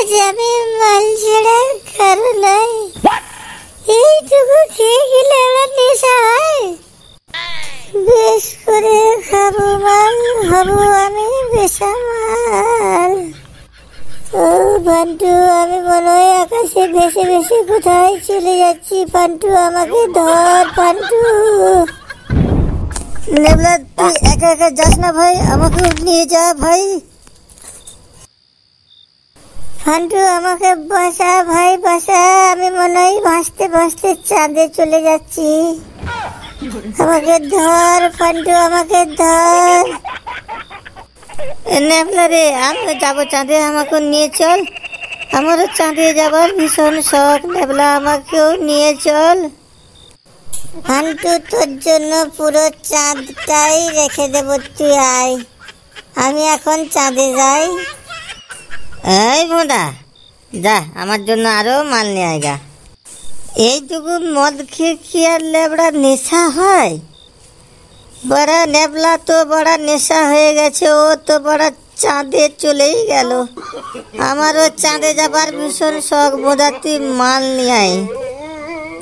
যে আমি মাল ছেড়ে কারো নাই। এইটুকু খেয়ে গেলে আমার নেশা হয়। বেশ করে খাবো মাল, হবো আমি বেসামাল। ও ফান্টু, আমি মনে হয় আকাশে ভেসে ভেসে কোথায় চলে যাচ্ছি। ফান্টু, আমাকে ধর ফান্টু। নেবলা, তুই একা একা যাস না ভাই, আমাকে নিয়ে যা ভাই। ফান্টু, আমাকে বাঁচা ভাই, বাঁচা। আমি মনে হয় ভাসতে ভাসতে চাঁদে চলে যাচ্ছি। আমাকে ধর ফান্টু, আমাকে ধর। নেবলা রে, আমি যাবো চাঁদে, আমাকে নিয়ে চল। আমারও চাঁদে যাবার ভীষণ শখ। নেবলা, আমাকেও নিয়ে চল। ফান্টু, তোর জন্য পুরো চাঁদটাই রেখে দেবো, তুই আয়। আমি এখন চাঁদে যাই। এই বোঁদা, যা আমার জন্য আরো মাল নিয়ে আয়গা। এইটুকু মদ খেয়ে কি আর লেবড়া নেশা হয়? বড়া নেবলা তো বড়া নেশা হয়ে গেছে, ও তো বড়া চাঁদে চলেই গেল। আমারও চাঁদে যাবার ভীষণ শখ। বোঁদা, তুই মাল নিয়ে আয়,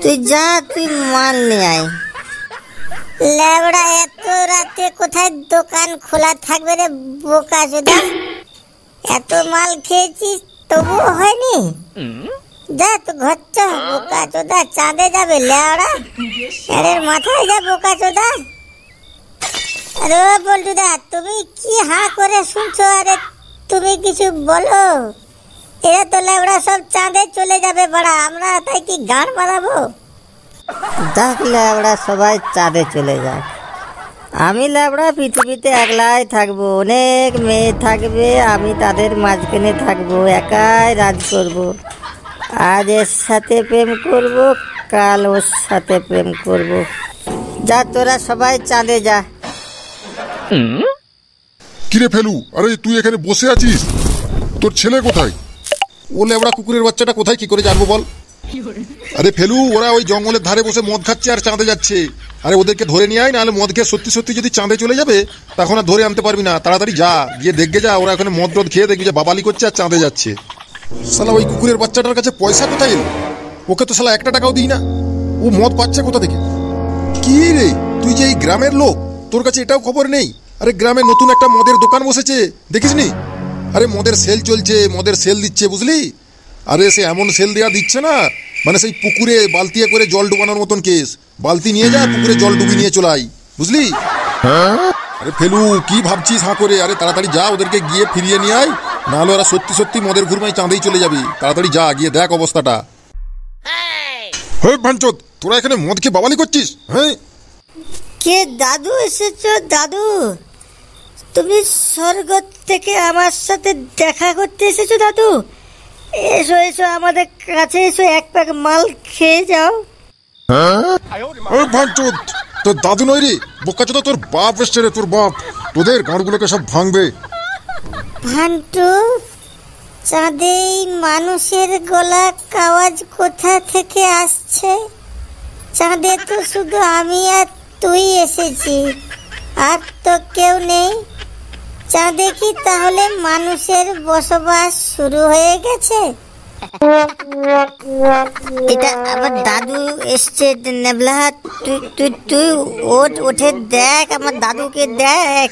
তুই যা, তুই মাল নিয়ে আয়। লেবড়া, এত রাতে কোথায় দোকান খোলা থাকবে রে বোকাচোদা? এত মাল খেয়েছিস তবুও হয়নি? যা তো ঘর চ বোকাচোদা, চাঁদে যাবে লেবড়া। এর মাথায় যা বোকাচোদা। আরে বল্টুদা, তুমি কি হা করে শুনছো? আরে তুমি কিছু বলো। এরা তো লেবড়া সব চাঁদে চলে যাবে বড়া, আমরা তাই কি গান মারাবো? দেখ লেবড়া, সবাই চাঁদে চলে যাক, আমি লেবড়া পৃথিবীতে একলাই থাকবো। অনেক মেয়ে থাকবে, আমি তাদের মাঝখানে থাকবো, একাই রাজ করব। আজ এর সাথে প্রেম করব, কাল ওর সাথে প্রেম করব। যা, তোরা সবাই চাঁদে যা। কিরে ফেলু, আরে তুই এখানে বসে আছিস? তোর ছেলে কোথায়? ও লেবড়া কুকুরের বাচ্চাটা কোথায়, কি করে জানবো বল? আরে ফেলু, ওরা ওই জঙ্গলের ধারে বসে মদ খাচ্ছে আর চাঁদে যাচ্ছে। আরে ওদেরকে ধরে নিয়ে আয়, নাহলে মদ খেয়ে সত্যি সত্যি যদি চাঁদে চলে যাবে তখন আর ধরে আনতে পারবি না। তাড়াতাড়ি যা, গিয়ে দেখে যা, ওরা এখানে মদ টদ খেয়ে দেখবি যে বাবালি করছে আর চাঁদে যাচ্ছে। শালা ওই কুকুরের বাচ্চাটার কাছে পয়সা কোথায় এলো? ওকে তো শালা একটা টাকাও দিই না, ও মদ পাচ্ছে কোথা থেকে? কি রে, তুই যে এই গ্রামের লোক, তোর কাছে এটাও খবর নেই? আরে গ্রামে নতুন একটা মদের দোকান বসেছে, দেখিসনি? আরে মদের সেল চলছে, মদের সেল দিচ্ছে, বুঝলি? আরে সে এমন সেল দেওয়া দিচ্ছে না, মানে সেই পুকুরে বালতিয়ে করে জল ডুবানোর মতন কেস। বালতি নিয়ে যা, পুকুরে জল ডুবি নিয়ে চলাই, বুঝলি? আরে ফেলু, কি ভাবছিস হাঁ করে? আরে তাড়াতাড়ি যা, ওদেরকে গিয়ে ফিরিয়ে নিয়ে আয়, নাহলে ওরা সত্যি সত্যি মদের ঘুরমাই চাঁদেই চলে যাবি। তাড়াতাড়ি যা, গিয়ে দেখ অবস্থাটা। হ্যাঁ ভাঞ্চোদ, তোরা এখানে মদ খেয়ে বাবালি করছিস? হ্যাঁ, কে দাদু এসেছো? দাদু, তুমি স্বর্গ থেকে আমার সাথে দেখা করতে এসেছো? দাদু, এসো এসো, আমাদের কাছে এসো, এক প্যাক মাল খেয়ে যাও। ভাঞ্চোদ, তোর দাদু নয় রে বোকাচোদা, তোর বাপ এসছে রে, তোর বাপ। তোদের গাঁড়গুলোকে সব ভাঙবে। ভান্টু, চাঁদে মানুষের গলা আওয়াজ কোথা থেকে আসছে? চাঁদে তো শুধু আমি আর তুই এসেছি, আর তো কেউ নেই। চাঁদে কি তাহলে মানুষের বসবাস শুরু হয়ে গেছে? এটা আমার দাদু এসছে। নেবলা, তুই তুই তুই ওঠে দেখ, আমার দাদুকে দেখ।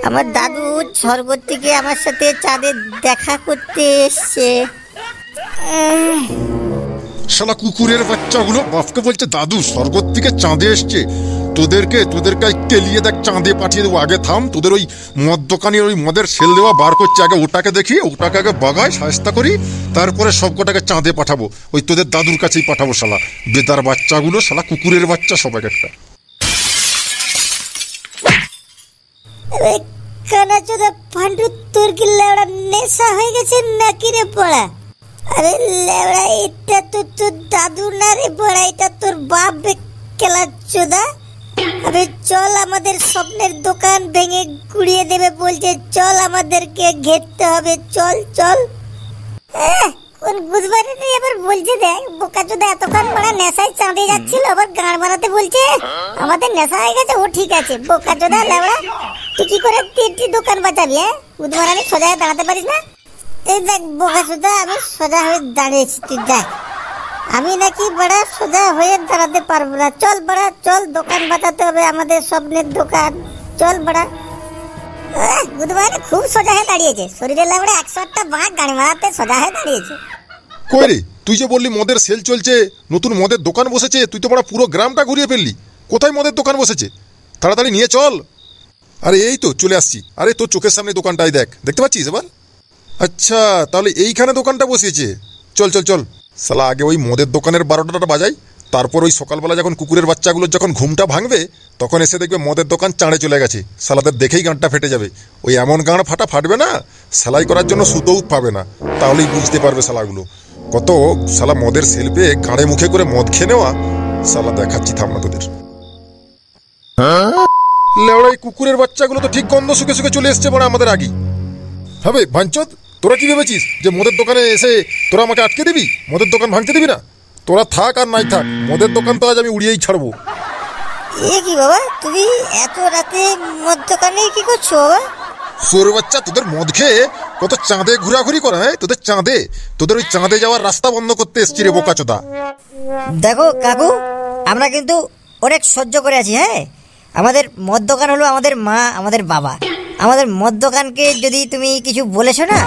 আমার দাদু স্বর্গ থেকে আমার সাথে চাঁদে দেখা করতে এসছে। শালা কুকুরের বাচ্চাগুলো বাপকে বলছে দাদু স্বর্গ থেকে চাঁদে এসছে। তোদেরকে কেলিয়ে দেখ, চাঁদে পাঠিয়ে দেবো। আগে থাম, তোদের ওই মদ দোকানের ওই মদের সেল দেওয়া বার করছে, আগে ওটাকে দেখি, ওটাকে আগে বাগায় সাহায্য করি, তারপরে সব কটাকে চাঁদে পাঠাবো। ওই তোদের দাদুর কাছেই পাঠাবো। শালা বেদার বাচ্চাগুলো, শালা কুকুরের বাচ্চা সব এক একটা। ফান্টু, তোর কি লেবড়া নেশা হয়ে গেছে নাকি রে পড়া? আরে লেবড়া, এটা তো তোর দাদু না রে পড়া, এটা তোর বাপ কেলা চোদা। আরে চল, আমাদের স্বপ্নের দোকান ভেঙে গুড়িয়ে দেবে বলছে, চল আমাদেরকে ঘেরতে হবে, চল চল। কোন বুঝবারে নেই, আবার বলছে দেখ বোকাচোদা, এতক্ষণ বড়া নেশায় চাঁদে যাচ্ছিল, আবার গাঁড় মারাতে বলছে আমাদের নেশা হয়ে গেছে। ও ঠিক আছে বোকাচোদা লেবড়া, তুই কি করে তিনটি দোকান বাঁচাবি? বুধবারানি সোজা দাঁড়াতে পারিস না? এই দেখ বোকাচোদা, আমি সোজা হয়ে দাঁড়িয়েছি, তুই দেখ আমি নাকি বড়া সোজা হয়ে দাঁড়াতে পারবো না। চল বড়া চল, দোকান বাঁচাতে হবে, আমাদের স্বপ্নের দোকান। চল বড়া। বুধবার খুব সোজা হয়ে দাঁড়িয়েছে, শরীরে লাগবে 108টা বাঘ, গাড়ি মারাতে সোজা হয়ে দাঁড়িয়েছে। কই রে, তুই যে বললি মদের সেল চলছে, নতুন মদের দোকান বসেছে, তুই তো বড় পুরো গ্রামটা ঘুরিয়ে ফেললি। কোথায় মদের দোকান বসেছে? তাড়াতাড়ি নিয়ে চল। আরে এই তো চলে আসছি। আরে তোর চোখের সামনে দোকানটাই দেখ, দেখতে পাচ্ছিস এবার? আচ্ছা, তাহলে এইখানে দোকানটা বসিয়েছে। চল চল চল, শালা আগে ওই মদের দোকানের 12টা বাজাই, তারপর ওই সকালবেলা যখন কুকুরের বাচ্চাগুলোর যখন ঘুমটা ভাঙবে, তখন এসে দেখবে মদের দোকান চাঁড়ে চলে গেছে। শালাদের দেখেই গাঁটটা ফেটে যাবে। ওই এমন গাঁড় ফাটবে না, সেলাই করার জন্য সুতোও পাবে না, তাহলেই বুঝতে পারবে শালাগুলো কত শালা মদের সেলফে গাঁড়ে মুখে করে মদ খেয়ে নেওয়া। শালা দেখাচ্ছি থাম না তোদের। লেওড়াই কুকুরের বাচ্চাগুলো তো ঠিক গন্ধ শুকে শুকে চলে এসছে বড় আমাদের আগেই। হবে ভাঞ্চদ, তোরা কি ভেবেছিস যে মদের দোকানে এসে তোরা আমাকে আটকে দিবি, মদের দোকান ভাঙতে দিবি না? তোরা থাক আর নাই থাক, মদের দোকান তো আজ আমি উড়িয়েই ছাড়বো। এ কি বাবা, তুমি এত রাতে মদ দোকানে কি করছো বাবা? সোর বাচ্চা, তোদের মদ খেয়ে কত চাঁদে ঘোরাঘুরি করা, হ্যাঁ? তোদের ওই চাঁদে যাওয়ার রাস্তা বন্ধ করতে এসছি রে বোকাচোদা। দেখো কাকু, আমরা কিন্তু অনেক সহ্য করে আছি। হ্যাঁ, আমাদের মদ দোকান হলো আমাদের মা, আমাদের বাবা। আমাদের মদ দোকানকে যদি তুমি কিছু বলেছো না,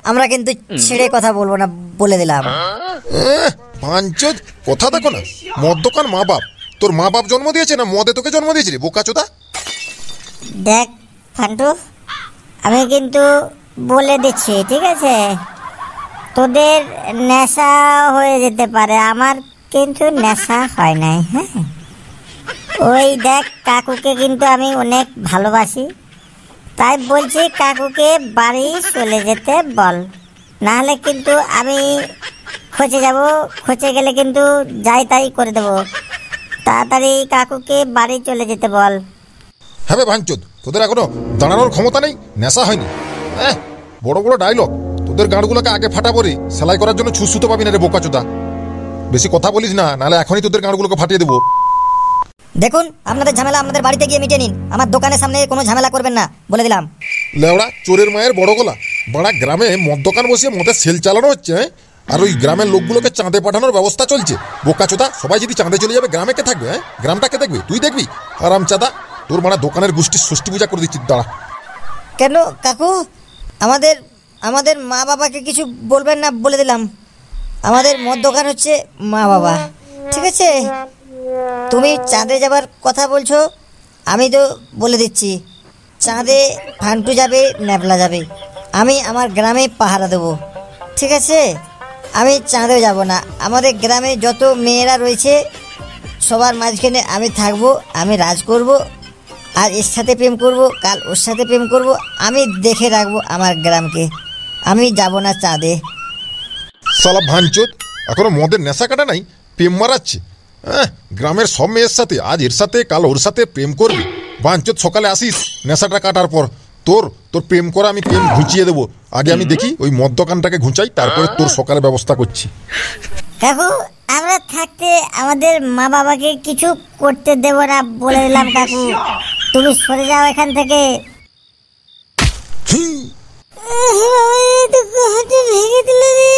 আমরা কিন্তু ছেড়ে কথা বলবো না, বলে দিলাম। ভাঞ্চদ, কথা দেখো না, মদ দোকান মা বাপ। তোর মা বাপ জন্ম দিয়েছে না মদে তোকে জন্ম দিয়েছে রে বোকাচোদা? দেখ ফান্টু, আমি কিন্তু বলে দিচ্ছি, ঠিক আছে? তোদের নেশা হয়ে যেতে পারে, আমার কিন্তু নেশা হয় নাই। হ্যাঁ, ওই দেখ কাকুকে কিন্তু আমি অনেক ভালোবাসি, তাই বলছি কাকুকে বাড়ি চলে যেতে বল, নাহলে কিন্তু আমি খোঁজে যাব। খোঁজে গেলে কিন্তু যাই তাই করে দেবো। তাড়াতাড়ি কাকুকে বাড়ি চলে যেতে বল। হ্যাঁ ভাঞ্চদ, তোদের এখনো দাঁড়ানোর ক্ষমতা নেই, নেশা হয়নি। বড় বড় ডায়লগ, তোদের গাঁড়গুলোকে আগে ফাটাবো রে, সেলাই করার জন্য ছুঁচুতো পাবি না রে বোকাচোদা। বেশি কথা বলিস না, নাহলে এখনই তোদের গাঁড়গুলোকে ফাটিয়ে দেবো। দেখুন, আপনাদের ঝামেলা আপনাদের বাড়িতে গিয়ে মিটিয়ে নিন, আমার দোকানের সামনে কোনো ঝামেলা করবেন না, বলে দিলাম। লেওড়া চোরের মায়ের বড় গলা, বড়া গ্রামে মদ দোকান বসিয়ে মদের সেল চালানো হচ্ছে, হ্যাঁ? আর ওই গ্রামের লোকগুলোকে চাঁদে পাঠানোর ব্যবস্থা চলছে। বোকাচোদা, সবাই যদি চাঁদে চলে যাবে, গ্রামে কে থাকবে? হ্যাঁ, গ্রামটা কে দেখবে? তুই দেখবি? আরাম চাঁদা, তোর মানে দোকানের গোষ্ঠীর ষষ্ঠী পূজা করে দিচ্ছি, দাঁড়া। কেন কাকু, আমাদের মা বাবাকে কিছু বলবেন না, বলে দিলাম। আমাদের মদ দোকান হচ্ছে মা বাবা, ঠিক আছে? তুমি চাঁদে যাবার কথা বলছো, আমি তো বলে দিচ্ছি, চাঁদে ফান্টু যাবে, ন্যাপলা যাবে, আমি আমার গ্রামে পাহারা দেবো, ঠিক আছে? আমি চাঁদে যাব না। আমাদের গ্রামে যত মেয়েরা রয়েছে সবার মাঝখানে আমি থাকবো, আমি রাজ করব, আর এর সাথে প্রেম করব, কাল ওর সাথে প্রেম করব, আমি দেখে রাখবো আমার গ্রামকে, আমি যাব না চাঁদে। শালা ভাঞ্চদ, এখনো মদের নেশা কাটা নাই, প্রেম মারাচ্ছে। গ্রামের সব মেয়ের সাথে আজ এর সাথে কাল ওর সাথে প্রেম করবি। ভাঞ্চদ, সকালে আসিস নেশাটা কাটার পর, তোর প্রেম করা আমি প্রেম ঘুচিয়ে দেবো। আগে আমি দেখি ওই মদ দোকানটাকে ঘুচাই, তারপরে তোর সকালে ব্যবস্থা করছি। কাকু, আমরা থাকতে আমাদের মা বাবাকে কিছু করতে দেব না, বলে দিলাম কাকু। তুমি সরে যাও এখান থেকে। ভেঙে দিল রে,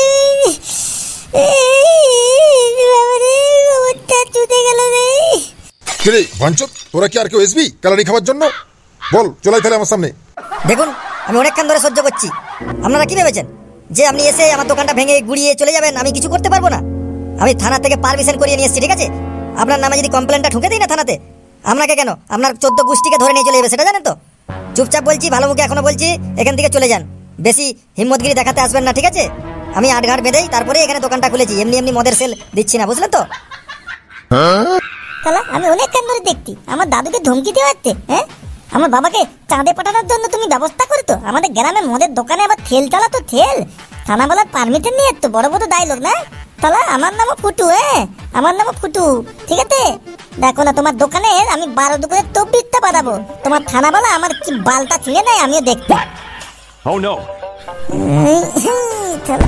চুতে গেল রে। রে ভাঞ্চদ, তোরা কি আর কেউ এসবি কালারি খাওয়ার জন্য? বল, চলাই তাহলে আমার সামনে। দেখুন, আমি অনেকক্ষণ ধরে সহ্য করছি। আপনারা কি ভেবেছেন যে আপনি এসে আমার দোকানটা ভেঙে গুড়িয়ে চলে যাবেন, আমি কিছু করতে পারবো না? আমি থানা থেকে পারমিশন করিয়ে নিয়ে এসেছি, ঠিক আছে? আপনার নামে যদি কমপ্লেনটা ঠুকে দিই না থানাতে, আপনাকে কেন, আপনার 14 গোষ্ঠীকে ধরে নিয়ে চলে যাবে, সেটা জানেন তো? চুপচাপ বলছি, ভালো মুখে এখনো বলছি, এখান থেকে চলে যান। বেশি হিম্মতগিরি দেখাতে আসবেন না, ঠিক আছে? আমি 8 ঘাট বেঁধেই তারপরে এখানে দোকানটা খুলেছি, এমনি এমনি মদের সেল দিচ্ছি না, বুঝলেন তো? আমি অনেকক্ষণ ধরে দেখছি আমার দাদুকে ধমকি দিয়ে আসছে। হ্যাঁ, আমার বাবাকে চাঁদে পাঠানোর জন্য তুমি ব্যবস্থা করতো। আমাদের গ্রামে মদের দোকানে আবার থেল চালাতো, থেল থানা বলার পারমিশন নিয়ে তো বড় বড় ডায়লগ না। তাহলে আমার নামও ফুটু, আমার নামও ফুটু, ঠিক আছে? দেখো না, তোমার দোকানে আমি 12 দুপুরে তববিরটা বাঁধাবো। তোমার থানা বলা আমার কি বালটা ছিঁড়ে নেয়, আমিও দেখবো। Oh no! চলো।